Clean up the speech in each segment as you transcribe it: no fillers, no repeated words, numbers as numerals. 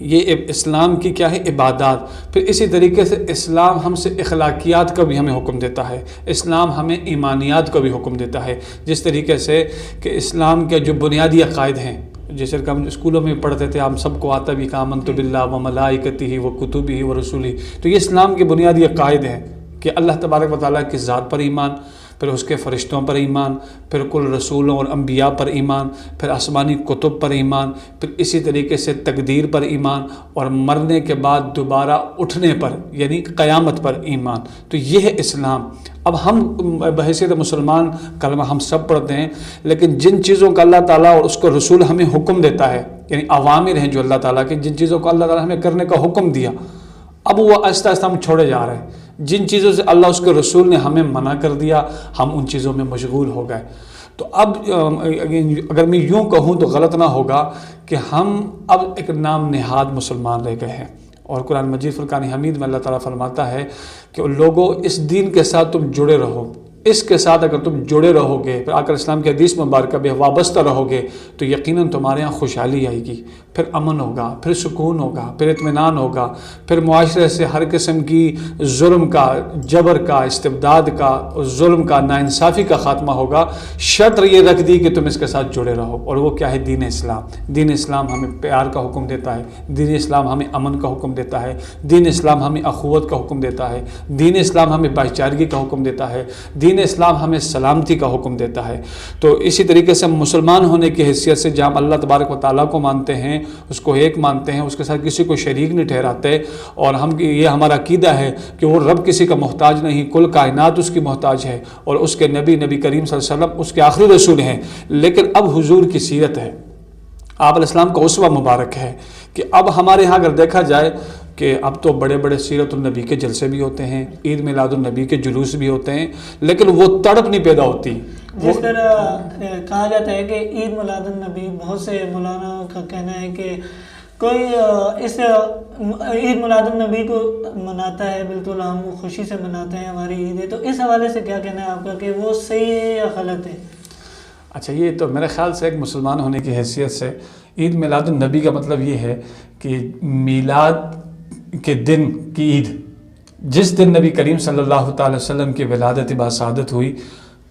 یہ اسلام کی کیا ہے؟ عبادات۔ پھر اسی طریقے سے اسلام ہم سے اخلاقیات کا بھی ہمیں حکم دیتا ہے، اسلام ہمیں ایمانیات کا بھی حکم دیتا ہے، جس طریقے سے کہ اسلام کے جو بنیادی عقائد ہیں، جیسے کہ ہم اسکولوں میں پڑھتے تھے، ہم سب کو آتا بھی کہ آمنت باللہ و ملائکتہ و کتبہ و رسولہ، تو یہ اسلام کے بنیادی عقائد ہیں کہ اللہ تبارک و تعالیٰ کی ذات پر ایمان، پھر اس کے فرشتوں پر ایمان، پھر کل رسولوں اور انبیاء پر ایمان، پھر آسمانی کتب پر ایمان، پھر اسی طریقے سے تقدیر پر ایمان، اور مرنے کے بعد دوبارہ اٹھنے پر یعنی قیامت پر ایمان۔ تو یہ ہے اسلام۔ اب ہم بحیثیت مسلمان کلمہ ہم سب پڑھتے ہیں، لیکن جن چیزوں کا اللہ تعالیٰ اور اس کا رسول ہمیں حکم دیتا ہے، یعنی اوامر ہیں جو اللہ تعالیٰ کے، جن چیزوں کو اللہ تعالیٰ ہمیں کرنے کا حکم دیا، اب وہ آہستہ آہستہ ہم چھوڑے جا رہے ہیں۔ جن چیزوں سے اللہ اس کے رسول نے ہمیں منع کر دیا، ہم ان چیزوں میں مشغول ہو گئے۔ تو اب اگر میں یوں کہوں تو غلط نہ ہوگا کہ ہم اب ایک نام نہاد مسلمان رہ گئے ہیں، اور قرآن مجید فرقان حمید میں اللہ تعالیٰ فرماتا ہے کہ لوگوں اس دین کے ساتھ تم جڑے رہو، اس کے ساتھ اگر تم جڑے رہو گے، پھر آقا اسلام کی حدیث مبارکہ بھی وابستہ رہو گے، تو یقیناً تمہارے یہاں خوشحالی آئے گی، پھر امن ہوگا، پھر سکون ہوگا، پھر اطمینان ہوگا، پھر معاشرے سے ہر قسم کی ظلم کا، جبر کا، استبداد کا، ظلم کا، ناانصافی کا خاتمہ ہوگا۔ شرط یہ رکھ دی کہ تم اس کے ساتھ جڑے رہو، اور وہ کیا ہے؟ دین اسلام۔ دین اسلام ہمیں پیار کا حکم دیتا ہے، دین اسلام ہمیں امن کا حکم دیتا ہے، دین اسلام ہمیں اخوت کا حکم دیتا ہے، دین اسلام ہمیں بھائی چارگی کا حکم دیتا ہے، دین اسلام ہمیں سلامتی کا حکم دیتا ہے۔ تو اسی طریقے سے مسلمان ہونے کی حیثیت سے جہاں اللہ تبارک و تعالیٰ کو مانتے ہیں، اس کو ایک مانتے ہیں، اس کے ساتھ کسی کو شریک نہیں ٹھہراتے، اور ہم یہ ہمارا عقیدہ ہے کہ وہ رب کسی کا محتاج نہیں، کل کائنات اس کی محتاج ہے، اور اس کے نبی کریم صلی اللہ علیہ وسلم اس کے آخری رسول ہیں۔ لیکن اب حضور کی سیرت ہے، آپ علیہ السلام کا اسوہ مبارک ہے، کہ اب ہمارے ہاں اگر دیکھا جائے کہ اب تو بڑے بڑے سیرت النبی کے جلسے بھی ہوتے ہیں، عید میلاد النبی کے جلوس بھی ہوتے ہیں، لیکن وہ تڑپ نہیں پیدا ہوتی۔ جس طرح کہا جاتا ہے کہ عید میلاد النبی، بہت سے مولانا کا کہنا ہے کہ کوئی اس عید میلاد النبی کو مناتا ہے، بالکل ہم خوشی سے مناتے ہیں، ہماری عید ہے، تو اس حوالے سے کیا کہنا ہے آپ کا کہ وہ صحیح ہے یا غلط ہے؟ اچھا، یہ تو میرے خیال سے ایک مسلمان ہونے کی حیثیت سے عید میلاد النبی کا مطلب یہ ہے کہ میلاد کے دن کی عید، جس دن نبی کریم صلی اللہ تعالی وسلم کی ولادت باسعادت ہوئی،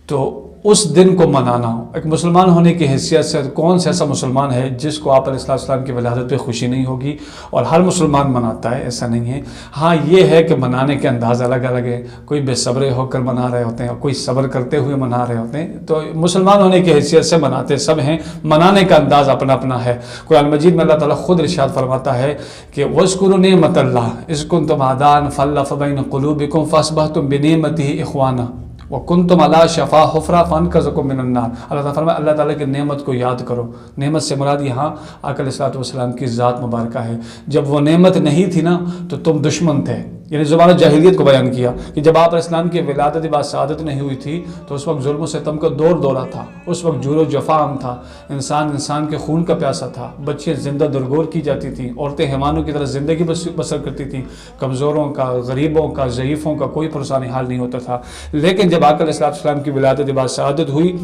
تو اس دن کو منانا ہو۔ ایک مسلمان ہونے کی حیثیت سے کون سا ایسا مسلمان ہے جس کو آپ علیہ السلام کی ولادت پہ خوشی نہیں ہوگی؟ اور ہر مسلمان مناتا ہے، ایسا نہیں ہے۔ ہاں یہ ہے کہ منانے کے انداز الگ الگ ہے، کوئی بے صبر ہو کر منا رہے ہوتے ہیں، کوئی صبر کرتے ہوئے منا رہے ہوتے ہیں، تو مسلمان ہونے کی حیثیت سے مناتے سب ہیں، منانے کا انداز اپنا اپنا ہے۔ قرآن مجید میں اللہ تعالیٰ خود ارشاد فرماتا ہے کہ وَاذْكُرُوا نِعْمَتَ اللَّهِ إِذْ كُنْتُمْ أَعْدَاءً فَأَلَّفَ بَيْنَ قُلُوبِكُمْ فَأَصْبَحْتُمْ بِنِعْمَتِهِ إِخْوَانًا وَكُنْتُمْ عَلَىٰ شَفَا حُفْرَةٍ فَأَنْقَذَكُم مِّنَ النَّارِ۔ اللہ تعالیٰ فرمایا اللہ تعالیٰ کی نعمت کو یاد کرو۔ نعمت سے مراد یہاں آقا علیہ السلام کی ذات مبارکہ ہے۔ جب وہ نعمت نہیں تھی نا تو تم دشمن تھے، یعنی زبان جاہلیت کو بیان کیا کہ جب آپ علیہ السلام کی ولادت باسعادت نہیں ہوئی تھی تو اس وقت ظلم و ستم کا دور دورہ تھا، اس وقت جور و جفا عام تھا، انسان کے خون کا پیاسا تھا، بچیاں زندہ درگور کی جاتی تھیں، عورتیں حیوانوں کی طرح زندگی بسر کرتی تھیں، کمزوروں کا، غریبوں کا، ضعیفوں کا کوئی پرسانی حال نہیں ہوتا تھا۔ لیکن جب آقا علیہ السلام کی ولادت باسعادت ہوئی،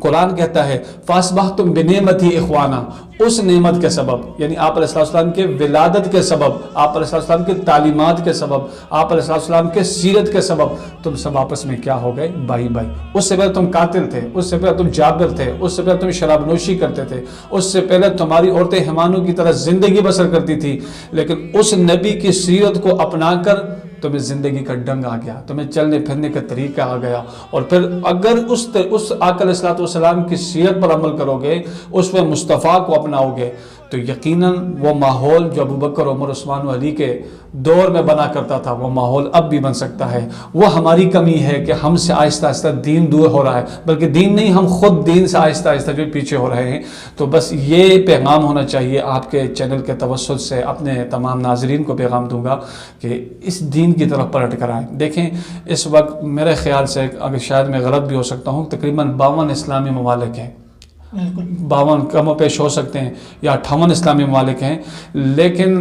قرآن کہتا ہے فَأَصْبَحْتُمْ بِنِعْمَتِهِ إِخْوَانًا، اس نعمت کے سبب، یعنی آپ علیہ السلام کے ولادت کے سبب، آپ علیہ السلام کے تعلیمات کے سبب، آپ علیہ السلام کے سیرت کے سبب تم سب آپس میں کیا ہو گئے؟ بھائی بھائی۔ اس سے پہلے تم قاتل تھے، اس سے پہلے تم جابر تھے، اس سے پہلے تم شراب نوشی کرتے تھے، اس سے پہلے تمہاری عورتیں حیوانوں کی طرح زندگی بسر کرتی تھی، لیکن اس نبی کی سیرت کو اپنا کر تمہیں زندگی کا ڈنگ آ گیا، تمہیں چلنے پھرنے کا طریقہ آ گیا، اور پھر اگر اس آقا علیہ السلام کی سیرت پر عمل کرو گے، اس میں مصطفیٰ کو اپناؤ گے، تو یقیناً وہ ماحول جو ابو بکر، عمر، عثمان و علی کے دور میں بنا کرتا تھا وہ ماحول اب بھی بن سکتا ہے۔ وہ ہماری کمی ہے کہ ہم سے آہستہ آہستہ دین دور ہو رہا ہے، بلکہ دین نہیں، ہم خود دین سے آہستہ آہستہ جو پیچھے ہو رہے ہیں۔ تو بس یہ پیغام ہونا چاہیے، آپ کے چینل کے توسط سے اپنے تمام ناظرین کو پیغام دوں گا کہ اس دین کی طرف پلٹ کر آئیں۔ دیکھیں اس وقت میرے خیال سے، اگر شاید میں غلط بھی ہو سکتا ہوں، تقریباً 52 اسلامی ممالک ہیں، 52 کم و پیش ہو سکتے ہیں، یا 58 اسلامی ممالک ہیں، لیکن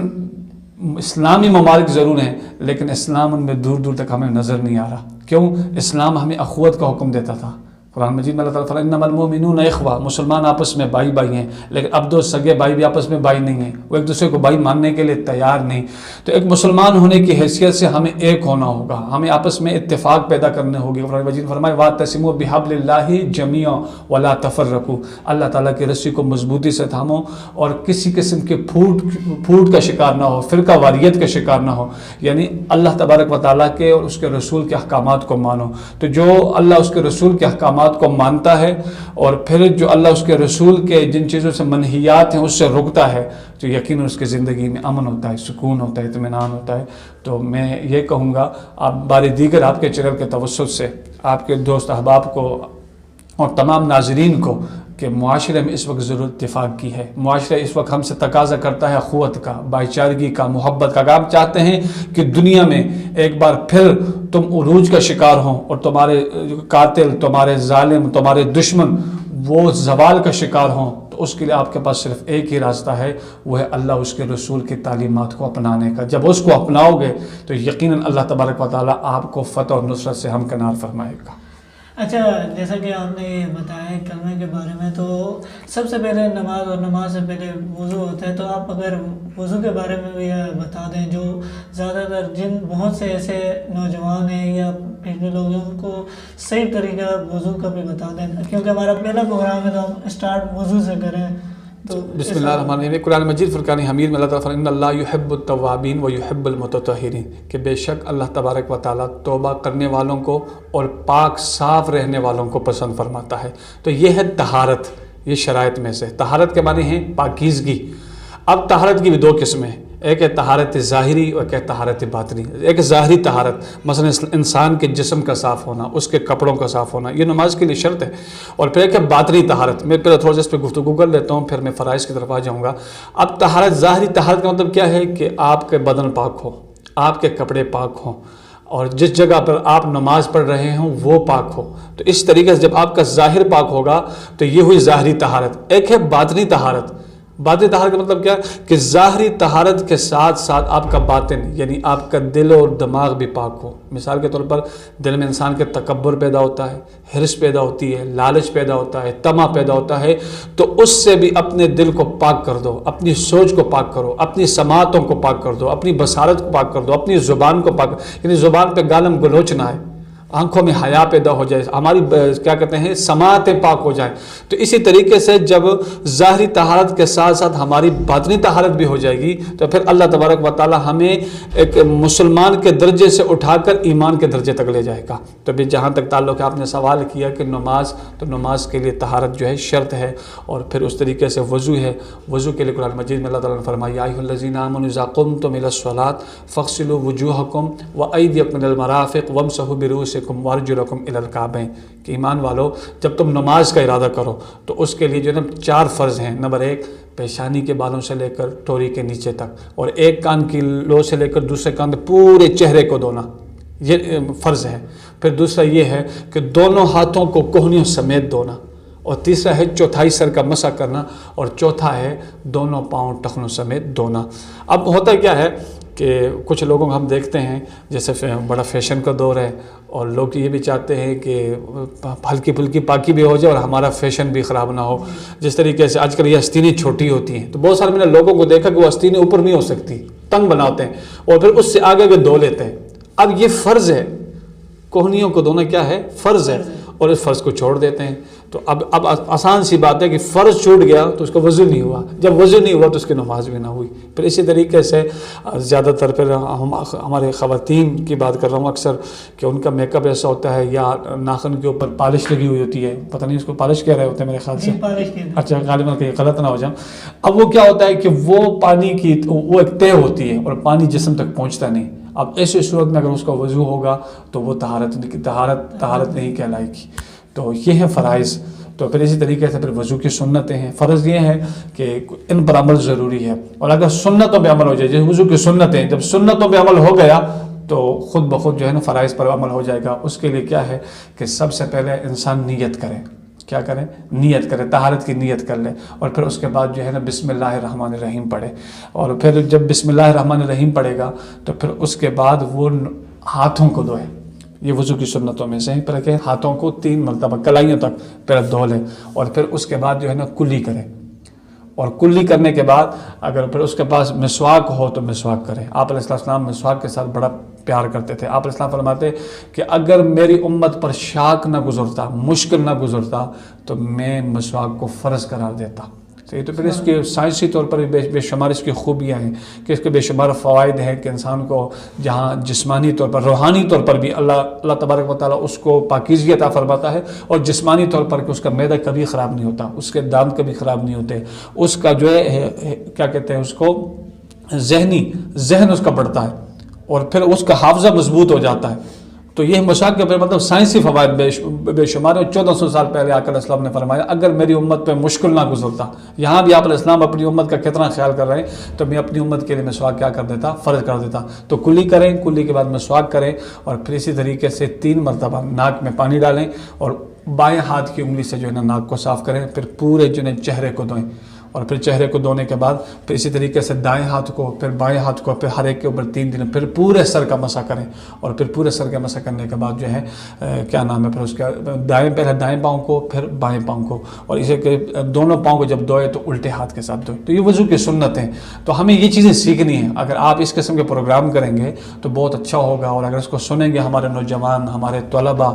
اسلامی ممالک ضرور ہیں، لیکن اسلام ان میں دور دور تک ہمیں نظر نہیں آ رہا۔ کیوں؟ اسلام ہمیں اخوت کا حکم دیتا تھا، قرآن مجید میں اللہ تعالیٰ فرماتا ہے انما المؤمنون اخوہ، مسلمان آپس میں بھائی بھائی ہیں، لیکن اب دو سگے بھائی بھی آپس میں بھائی نہیں ہیں، وہ ایک دوسرے کو بھائی ماننے کے لیے تیار نہیں۔ تو ایک مسلمان ہونے کی حیثیت سے ہمیں ایک ہونا ہوگا، ہمیں آپس میں اتفاق پیدا کرنے ہوگی۔ قرآن مجید میں فرمایا واعتصموا بحبل اللہ جمیعا ولا تفرقوا، اللہ تعالیٰ کی رسی کو مضبوطی سے تھامو اور کسی قسم کے پھوٹ کا شکار نہ ہو، فرقہ واریت کا شکار نہ ہو، یعنی اللہ تبارک و تعالیٰ کے اور اس کے رسول کے احکامات کو مانو۔ تو جو اللہ اس کے رسول کے احکامات کو مانتا ہے اور پھر جو اللہ اس کے رسول کے جن چیزوں سے منہیات ہیں اس سے رکتا ہے، تو یقیناً اس کی زندگی میں امن ہوتا ہے، سکون ہوتا ہے، اطمینان ہوتا ہے۔ تو میں یہ کہوں گا آپ بار دیگر آپ کے چینل کے توسط سے آپ کے دوست احباب کو اور تمام ناظرین کو کہ معاشرے میں اس وقت ضرورت اتفاق کی ہے، معاشرہ اس وقت ہم سے تقاضا کرتا ہے اخوت کا، بھائی چارگی کا، محبت کا۔ اگر آپ چاہتے ہیں کہ دنیا میں ایک بار پھر تم عروج کا شکار ہوں اور تمہارے قاتل، تمہارے ظالم، تمہارے دشمن وہ زوال کا شکار ہوں، تو اس کے لیے آپ کے پاس صرف ایک ہی راستہ ہے، وہ ہے اللہ اس کے رسول کی تعلیمات کو اپنانے کا۔ جب اس کو اپناؤ گے تو یقیناً اللہ تبارک و تعالیٰ آپ کو فتح اور نصرت سے ہمکنار فرمائے گا۔ اچھا، جیسا کہ آپ نے یہ بتایا کلمے کے بارے میں، تو سب سے پہلے نماز اور نماز سے پہلے وضو ہوتا ہے، تو آپ اگر وضو کے بارے میں بھی یہ بتا دیں، جو زیادہ تر بہت سے ایسے نوجوان ہیں یا پچھلے لوگ ہیں ان کو صحیح طریقہ وضو کا بھی بتا دیں، کیونکہ ہمارا پہلا پروگرام ہے تو ہم اسٹارٹ وضو سے کریں۔ تو بسم اللہ الرحمن الرحیم۔ قرآن مجید فرقان حمید میں اللہ تعالیٰ فرماتا ہے ان اللہ یحب التوابین و یحب المتطہرین، کہ بے شک اللہ تبارک و تعالیٰ توبہ کرنے والوں کو اور پاک صاف رہنے والوں کو پسند فرماتا ہے۔ تو یہ ہے طہارت، یہ شرائط میں سے۔ طہارت کے معنی ہیں پاکیزگی۔ اب طہارت کی بھی دو قسمیں، ایک ہے طہارت ظاہری اور ایک ہے طہارت باطنی۔ ایک ظاہری طہارت، مثلا انسان کے جسم کا صاف ہونا، اس کے کپڑوں کا صاف ہونا، یہ نماز کے لیے شرط ہے۔ اور پھر ایک ہے باطنی طہارت، میں پہلے تھوڑا سا اس پہ گفتگو کر لیتا ہوں، پھر میں فرائض کی طرف آ جاؤں گا۔ اب طہارت، ظاہری طہارت کا مطلب کیا ہے کہ آپ کے بدن پاک ہو، آپ کے کپڑے پاک ہوں، اور جس جگہ پر آپ نماز پڑھ رہے ہوں وہ پاک ہو۔ تو اس طریقے سے جب آپ کا ظاہر پاک ہوگا تو یہ ہوئی ظاہری طہارت۔ ایک ہے باطنی طہارت۔ باطنی طہارت کا مطلب کیا کہ ظاہری طہارت کے ساتھ ساتھ آپ کا باطن یعنی آپ کا دل اور دماغ بھی پاک ہو۔ مثال کے طور پر دل میں انسان کے تکبر پیدا ہوتا ہے، حرص پیدا ہوتی ہے، لالچ پیدا ہوتا ہے، طمع پیدا ہوتا ہے، تو اس سے بھی اپنے دل کو پاک کر دو، اپنی سوچ کو پاک کرو، اپنی سماعتوں کو پاک کر دو، اپنی بصارت کو پاک کر دو، اپنی زبان کو پاک، یعنی زبان پہ گالم گلوچ نہ آئے، آنکھوں میں حیا پیدا ہو جائے، ہماری کیا کہتے ہیں سماعتیں پاک ہو جائیں۔ تو اسی طریقے سے جب ظاہری طہارت کے ساتھ ساتھ ہماری باطنی طہارت بھی ہو جائے گی تو پھر اللہ تبارک و تعالی ہمیں ایک مسلمان کے درجے سے اٹھا کر ایمان کے درجے تک لے جائے گا۔ تو بھی جہاں تک تعلق ہے، آپ نے سوال کیا کہ نماز، تو نماز کے لیے طہارت جو ہے شرط ہے، اور پھر اس طریقے سے وضو ہے۔ وضو کے لیے قرآن مجید میں اللہ تعالیٰ نے فرمایا یا ایھا الذین آمنوا اذا قمتم الی الصلاۃ فاغسلوا وجوہکم وایدیکم الی المرافق وامسحوا برؤوسکم وارجلکم الی الکعبین، کہ ایمان والو جب تم نماز کا ارادہ کرو تو اس کے لیے جو ہے 4 فرض ہیں۔ نمبر 1 پیشانی کے بالوں سے لے کر ٹوری کے نیچے تک، اور ایک کان کی لو سے لے کر دوسرے کان تک پورے چہرے کو دھونا، یہ فرض ہے۔ پھر دوسرا یہ ہے کہ دونوں ہاتھوں کو کوہنیوں سمیت دھونا، اور تیسرا ہے چوتھائی سر کا مسح کرنا، اور چوتھا ہے دونوں پاؤں ٹخنوں سمیت دھونا۔ اب ہوتا کیا ہے کہ کچھ لوگوں کو ہم دیکھتے ہیں جیسے بڑا فیشن کا دور ہے، اور لوگ یہ بھی چاہتے ہیں کہ ہلکی پھلکی پاکی بھی ہو جائے اور ہمارا فیشن بھی خراب نہ ہو۔ جس طریقے سے آج کل یہ آستینیں چھوٹی ہوتی ہیں، تو بہت سارے میں نے لوگوں کو دیکھا کہ وہ آستینیں اوپر نہیں ہو سکتی، تنگ بناتے ہیں اور پھر اس سے آگے کے دھو لیتے ہیں۔ اب یہ فرض ہے، کوہنیوں کو دھونا کیا ہے؟ فرض ہے، اور اس فرض کو چھوڑ دیتے ہیں۔ تو اب آسان سی بات ہے کہ فرض چھوٹ گیا تو اس کا وضو نہیں ہوا، جب وضو نہیں ہوا تو اس کی نماز بھی نہ ہوئی۔ پھر اسی طریقے سے زیادہ تر پھر ہمارے خواتین کی بات کر رہا ہوں اکثر کہ ان کا میک اپ ایسا ہوتا ہے یا ناخن کے اوپر پالش لگی ہوئی ہوتی ہے، پتہ نہیں اس کو پالش کہہ رہے ہوتے ہیں میرے خیال سے، اچھا غالباً کہ غلط نہ ہو جائیں۔ اب وہ کیا ہوتا ہے کہ وہ پانی کی وہ ایک طے ہوتی ہے اور پانی جسم تک پہنچتا نہیں۔ اب ایسی صورت میں اگر اس کا وضو ہوگا تو وہ طہارت نہیں کہلائے گی۔ تو یہ ہے فرائض۔ تو پھر اسی طریقے سے پھر وضو کی سنتیں ہیں۔ فرض یہ ہے کہ ان پر عمل ضروری ہے، اور اگر سنتوں پہ عمل ہو جائے، جیسے وضو کی سنتیں، جب سنتوں پہ عمل ہو گیا تو خود بخود جو ہے نا فرائض پر عمل ہو جائے گا۔ اس کے لیے کیا ہے کہ سب سے پہلے انسان نیت کرے، کیا کرے؟ نیت کرے، طہارت کی نیت کر لے، اور پھر اس کے بعد جو ہے نا بسم اللہ الرحمن الرحیم پڑھے، اور پھر جب بسم اللہ الرحمن الرحیم پڑھے گا تو پھر اس کے بعد وہ ہاتھوں کو دھوئے، یہ وضو کی سنتوں میں سے ہیں. پھر کہ ہاتھوں کو 3 مرتبہ کلائیوں تک پہلے دھو لیں اور پھر اس کے بعد جو ہے نا کلی کریں. اور کلی کرنے کے بعد اگر پھر اس کے پاس مسواک ہو تو مسواک کریں. آپ علیہ السلام مسواک کے ساتھ بڑا پیار کرتے تھے. آپ علیہ السلام فرماتے کہ اگر میری امت پر شاک نہ گزرتا، مشکل نہ گزرتا تو میں مسواک کو فرض قرار دیتا. تو پھر اس کے سائنسی طور پر بے شمار اس کی خوبیاں ہیں کہ اس کے بے شمار فوائد ہیں کہ انسان کو جہاں جسمانی طور پر، روحانی طور پر بھی اللہ تبارک و تعالیٰ اس کو پاکیزگی عطا فرماتا ہے، اور جسمانی طور پر کہ اس کا معدہ کبھی خراب نہیں ہوتا، اس کے دانت کبھی خراب نہیں ہوتے، اس کا جو ہے کیا کہتے ہیں اس کو ذہن اس کا بڑھتا ہے، اور پھر اس کا حافظہ مضبوط ہو جاتا ہے. تو یہ مسواک کے مطلب سائنسی فوائد بے شمار ہیں. 1400 سال پہلے آقا علیہ السلام نے فرمایا اگر میری امت پہ مشکل نہ گزرتا. یہاں بھی آپ علیہ السلام اپنی امت کا کتنا خیال کر رہے ہیں، تو میں اپنی امت کے لیے مسواک کیا کر دیتا، فرض کر دیتا. تو کلی کریں، کلی کے بعد مسواک کریں، اور پھر اسی طریقے سے 3 مرتبہ ناک میں پانی ڈالیں اور بائیں ہاتھ کی انگلی سے جو ہے نا ناک کو صاف کریں. پھر پورے جو ہے چہرے کو دھوئیں، اور پھر چہرے کو دھونے کے بعد پھر اسی طریقے سے دائیں ہاتھ کو، پھر بائیں ہاتھ کو، پھر ہر ایک کے اوپر 3 دن، پھر پورے سر کا مسح کریں. اور پھر پورے سر کا مسح کرنے کے بعد جو ہے کیا نام ہے، پھر اس کا پہلے دائیں پاؤں کو، پھر بائیں پاؤں کو، اور اسے کہ دونوں پاؤں کو جب دھوئے تو الٹے ہاتھ کے ساتھ دھوئے. تو یہ وضو کی سنت ہیں. تو ہمیں یہ چیزیں سیکھنی ہیں. اگر آپ اس قسم کے پروگرام کریں گے تو بہت اچھا ہوگا. اور اگر اس کو سنیں گے ہمارے نوجوان، ہمارے طلباء،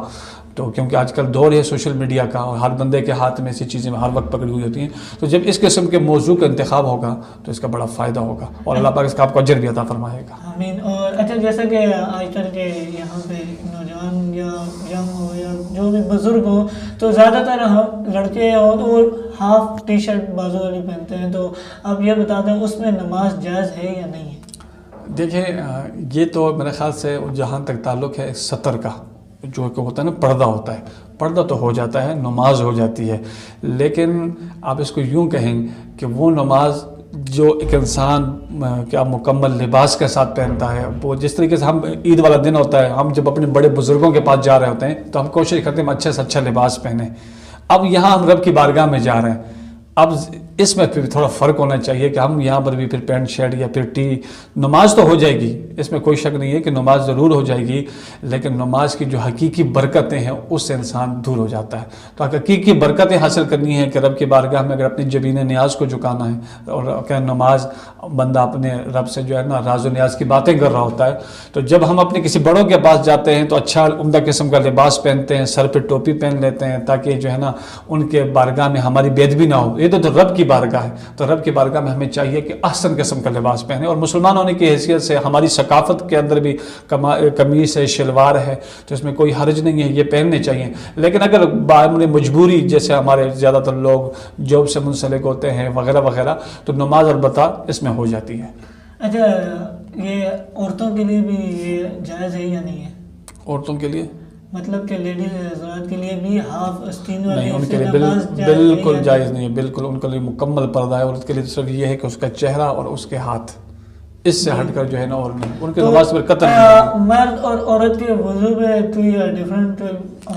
تو کیونکہ آج کل دور ہے سوشل میڈیا کا، اور ہر بندے کے ہاتھ میں ایسی چیزیں ہر وقت پکڑی ہوئی ہوتی ہیں. تو جب اس قسم کے موضوع کا انتخاب ہوگا تو اس کا بڑا فائدہ ہوگا، اور اللہ پاک اس کا آپ کو اجر بھی عطا فرمائے گا. آمین. اور اچھا، جیسا کہ آج کل کے یہاں پہ نوجوان یا ینگ ہو یا جو بھی بزرگ ہو، تو زیادہ تر لڑکے ہو تو وہ ہاف ٹی شرٹ بازو والی پہنتے ہیں. تو آپ یہ بتا دیں اس میں نماز جائز ہے یا نہیں ہے؟ دیکھیں، یہ تو میرے خیال سے جہاں تک تعلق ہے سطر کا، جو کہ ہوتا ہے نا پردہ ہوتا ہے، پردہ تو ہو جاتا ہے، نماز ہو جاتی ہے. لیکن آپ اس کو یوں کہیں کہ وہ نماز جو ایک انسان کیا مکمل لباس کے ساتھ پہنتا ہے، وہ جس طریقے سے ہم عید والا دن ہوتا ہے، ہم جب اپنے بڑے بزرگوں کے پاس جا رہے ہوتے ہیں تو ہم کوشش کرتے ہیں ہم اچھے سے اچھا لباس پہنیں. اب یہاں ہم رب کی بارگاہ میں جا رہے ہیں، اب اس میں پھر تھوڑا فرق ہونا چاہیے کہ ہم یہاں پر بھی پھر پینٹ شرٹ یا پھر ٹی، نماز تو ہو جائے گی، اس میں کوئی شک نہیں ہے کہ نماز ضرور ہو جائے گی، لیکن نماز کی جو حقیقی برکتیں ہیں اس سے انسان دور ہو جاتا ہے. تو حقیقی برکتیں حاصل کرنی ہے کہ رب کی بارگاہ میں اگر اپنی جبین نیاز کو جھکانا ہے، اور کہ نماز بندہ اپنے رب سے جو ہے نا راز و نیاز کی باتیں کر رہا ہوتا ہے، تو جب ہم اپنے کسی بڑوں کے پاس جاتے ہیں تو اچھا عمدہ قسم کا لباس پہنتے ہیں، سر پہ ٹوپی پہن لیتے ہیں تاکہ جو ہے نا ان کے بارگاہ میں ہماری بے ادبی نہ ہو. یہ تو رب کی بارگاہ ہے، تو رب کی بارگاہ میں ہمیں چاہیے کہ احسن قسم کا لباس پہنے. اور مسلمان ہونے کی حیثیت سے ہماری ثقافت کے اندر بھی قمیص ہے، شلوار ہے، تو اس میں کوئی حرج نہیں ہے، یہ پہننے چاہیے. لیکن اگر بعمر مجبوری، جیسے ہمارے زیادہ تر لوگ جاب سے منسلک ہوتے ہیں وغیرہ وغیرہ، تو نماز البتہ اس میں ہو جاتی ہے. اچھا، یہ عورتوں کے لیے بھی یہ جائز ہے یا نہیں ہے؟ عورتوں کے لیے مطلب کہ لیڈیز حضرات کے لیے بھی ہاف آستین والی نہیں، ان کے لیے بالکل جائز نہیں ہے. بالکل ان کے لیے مکمل پردہ ہے، اور اس کے لیے صرف یہ ہے کہ اس کا چہرہ اور اس کے ہاتھ، اس سے ہٹ کر جو ہے نا اور نہیں، ان کے نماز پر قطع نہیں. مرد اور عورت کے وضو میں کوئی ڈفرینٹ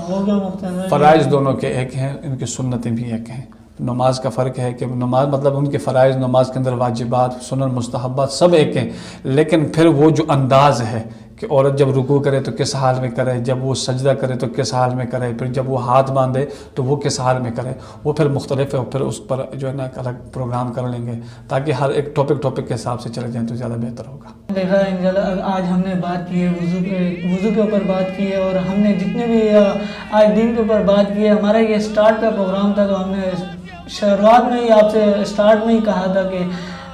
ہوگا مختلف؟ فرائض دونوں کے ایک ہیں، ان کی سنتیں بھی ایک ہیں. نماز کا فرق ہے کہ نماز مطلب ان کے فرائض، نماز کے اندر واجبات، سنن، مستحبات سب ایک ہیں، لیکن پھر وہ جو انداز ہے کہ عورت جب رکوع کرے تو کس حال میں کرے، جب وہ سجدہ کرے تو کس حال میں کرے، پھر جب وہ ہاتھ باندھے تو وہ کس حال میں کرے، وہ پھر مختلف ہے. پھر اس پر جو ہے نا الگ پروگرام کر لیں گے تاکہ ہر ایک ٹاپک کے حساب سے چلے جائیں تو زیادہ بہتر ہوگا. دیکھا انشاءاللہ آج ہم نے بات کی ہے وضو کے اوپر بات کی ہے، اور ہم نے جتنے بھی آج دین کے اوپر بات کی ہے. ہمارا یہ سٹارٹ کا پروگرام تھا تو ہم نے شروعات میں ہی آپ سے سٹارٹ میں ہی کہا تھا کہ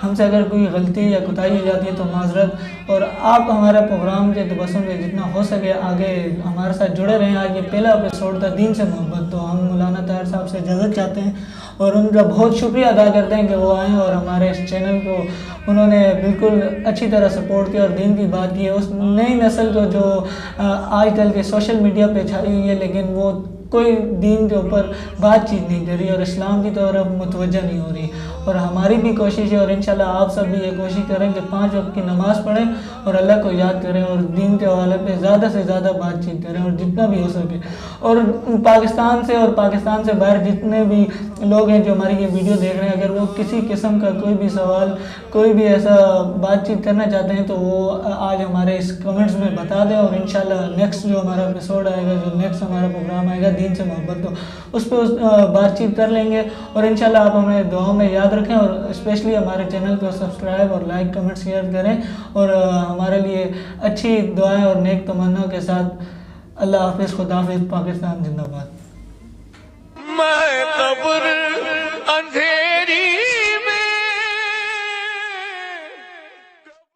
ہم سے اگر کوئی غلطی یا کوتاہی ہو جاتی ہے تو معذرت، اور آپ ہمارے پروگرام کے تبسم میں جتنا ہو سکے آگے ہمارے ساتھ جڑے رہیں. آج یہ پہلا ایپیسوڈ تھا دین سے محبت، تو ہم مولانا طاہر صاحب سے اجازت چاہتے ہیں اور ان کا بہت شکریہ ادا کرتے ہیں کہ وہ آئیں اور ہمارے اس چینل کو انہوں نے بالکل اچھی طرح سپورٹ کیا اور دین کی بات کی ہے. اس نئی نسل کو جو آج کل کے سوشل میڈیا پہ چھائی ہوئی ہے لیکن وہ کوئی دین کے اوپر بات چیت نہیں کر رہی اور اسلام کی طرف متوجہ نہیں ہو رہی. اور ہماری بھی کوشش ہے اور انشاءاللہ آپ سب بھی یہ کوشش کریں کہ 5 وقت کی نماز پڑھیں اور اللہ کو یاد کریں اور دین کے حوالے پہ زیادہ سے زیادہ بات چیت کریں اور جتنا بھی ہو سکے. اور پاکستان سے اور پاکستان سے باہر جتنے بھی لوگ ہیں جو ہماری یہ ویڈیو دیکھ رہے ہیں، اگر وہ کسی قسم کا کوئی بھی سوال، کوئی بھی ایسا بات چیت کرنا چاہتے ہیں تو وہ آج ہمارے اس کمنٹس میں بتا دیں، اور انشاءاللہ نیکسٹ جو ہمارا ایپیسوڈ آئے گا، جو نیکسٹ ہمارا پروگرام آئے گا دین سے محبت، تو اس پہ بات چیت کر لیں گے. اور انشاءاللہ آپ ہمیں دعاؤں میں یاد رکھیں، اور اسپیشلی ہمارے چینل کو سبسکرائب اور لائک کمنٹ شیئر کریں، اور ہمارے لیے اچھی دعائیں اور نیک تمناؤں کے ساتھ اللہ حافظ، خدا حافظ، پاکستان زندہ باد. میں تب